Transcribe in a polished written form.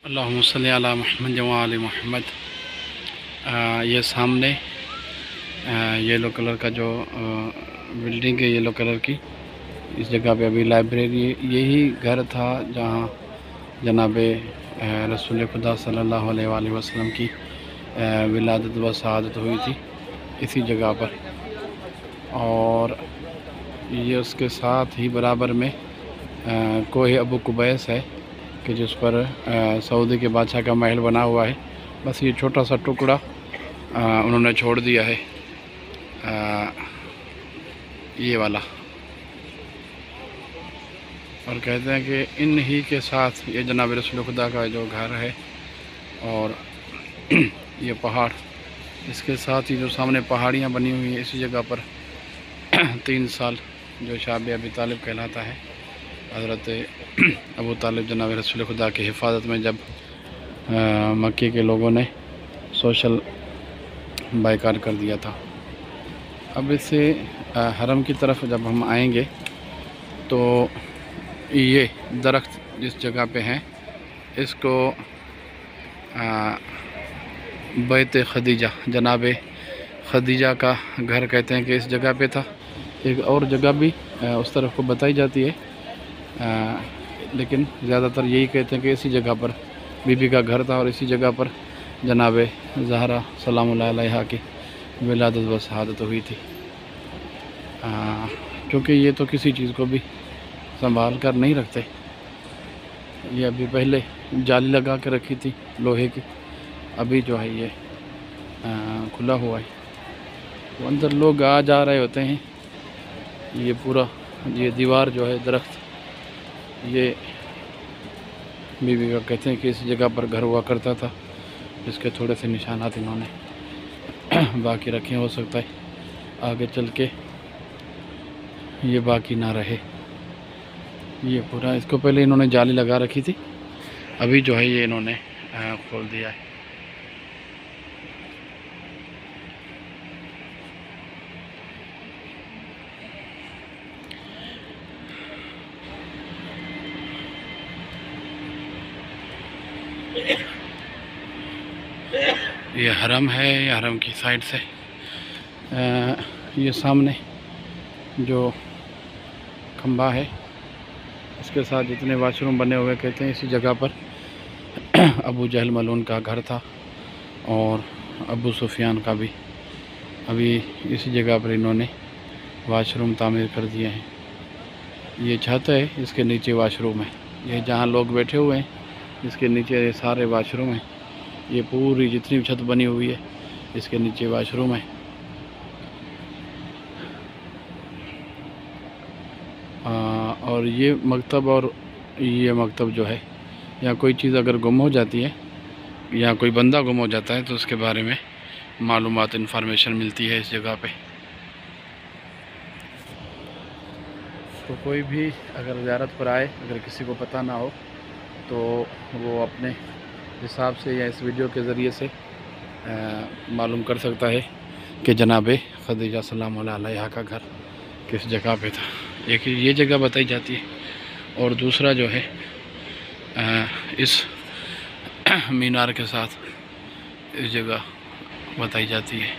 اللہم صلی علی محمد و آل محمد۔ یہ سامنے یلو کلر کا جو بلڈنگ ہے یلو کلر کی، اس جگہ پہ ابھی لائبریری، یہی گھر تھا جہاں جناب رسول خدا صلی اللہ علیہ وآلہ وسلم کی ولادت و شہادت ہوئی تھی اسی جگہ پر، اور یہ اس کے ساتھ ہی برابر میں کوہ ابو قبیس ہے کہ جس پر سعودی کے بادشاہ کا محل بنا ہوا ہے۔ بس یہ چھوٹا سا ٹکڑا انہوں نے چھوڑ دیا ہے، یہ والا، اور کہتے ہیں کہ ان ہی کے ساتھ یہ جناب رسول خدا کا جو گھر ہے اور یہ پہاڑ، اس کے ساتھ ہی جو سامنے پہاڑیاں بنی ہوئی ہیں اسی جگہ پر 3 سال جو شاب ابی طالب کہلاتا ہے، حضرت ابو طالب جناب رسول خدا کی حفاظت میں جب مکے کے لوگوں نے سوشل بائیکاٹ کر دیا تھا۔ اب اس سے حرم کی طرف جب ہم آئیں گے تو یہ درخت جس جگہ پہ ہیں اس کو بیت خدیجہ، جناب خدیجہ کا گھر کہتے ہیں کہ اس جگہ پہ تھا۔ ایک اور جگہ بھی اس طرف کو بتائی جاتی ہے، لیکن زیادہ تر یہی کہتے ہیں کہ اسی جگہ پر بی بی کا گھر تھا اور اسی جگہ پر جناب زہرا سلام اللہ علیہا کی ولادت و شہادت ہوئی تھی۔ کیونکہ یہ تو کسی چیز کو بھی سنبھال کر نہیں رکھتے، یہ ابھی پہلے جالی لگا کے رکھی تھی لوہے کی، ابھی جو ہے یہ کھلا ہوا ہے، تو اندر لوگ آ جا رہے ہوتے ہیں۔ یہ پورا یہ دیوار جو ہے درخت، یہ بی بی کا کہتے ہیں کہ اس جگہ پر گھر ہوا کرتا تھا، جس کے تھوڑے سے نشانات انہوں نے باقی رکھے، ہو سکتا ہے آگے چل کے یہ باقی نہ رہے۔ یہ پورا، اس کو پہلے انہوں نے جالی لگا رکھی تھی، ابھی جو ہے یہ انہوں نے کھول دیا ہے۔ یہ حرم ہے، یہ حرم کی سائڈ سے یہ سامنے جو کھمبا ہے اس کے ساتھ جتنے واش روم بنے ہوئے کہتے ہیں اسی جگہ پر ابو جہل ملعون کا گھر تھا، اور ابو سفیان کا بھی ابھی اسی جگہ پر انہوں نے واش روم تعمیر کر دیے ہیں۔ یہ چھت ہے، اس کے نیچے واش روم ہے، یہ جہاں لوگ بیٹھے ہوئے ہیں اس کے نیچے یہ سارے واش روم ہیں۔ یہ پوری جتنی چھت بنی ہوئی ہے اس کے نیچے واش روم ہے۔ اور یہ مکتب، اور یہ مکتب جو ہے، یا کوئی چیز اگر گم ہو جاتی ہے یا کوئی بندہ گم ہو جاتا ہے تو اس کے بارے میں معلومات، انفارمیشن ملتی ہے اس جگہ پہ۔ تو کوئی بھی اگر زیارت پر آئے، اگر کسی کو پتہ نہ ہو تو وہ اپنے حساب سے یا اس ویڈیو کے ذریعے سے معلوم کر سکتا ہے کہ جناب خدیجہ سلام اللہ علیہا کا گھر کس جگہ پہ تھا۔ ایک یہ جگہ بتائی جاتی ہے، اور دوسرا جو ہے اس مینار کے ساتھ اس جگہ بتائی جاتی ہے۔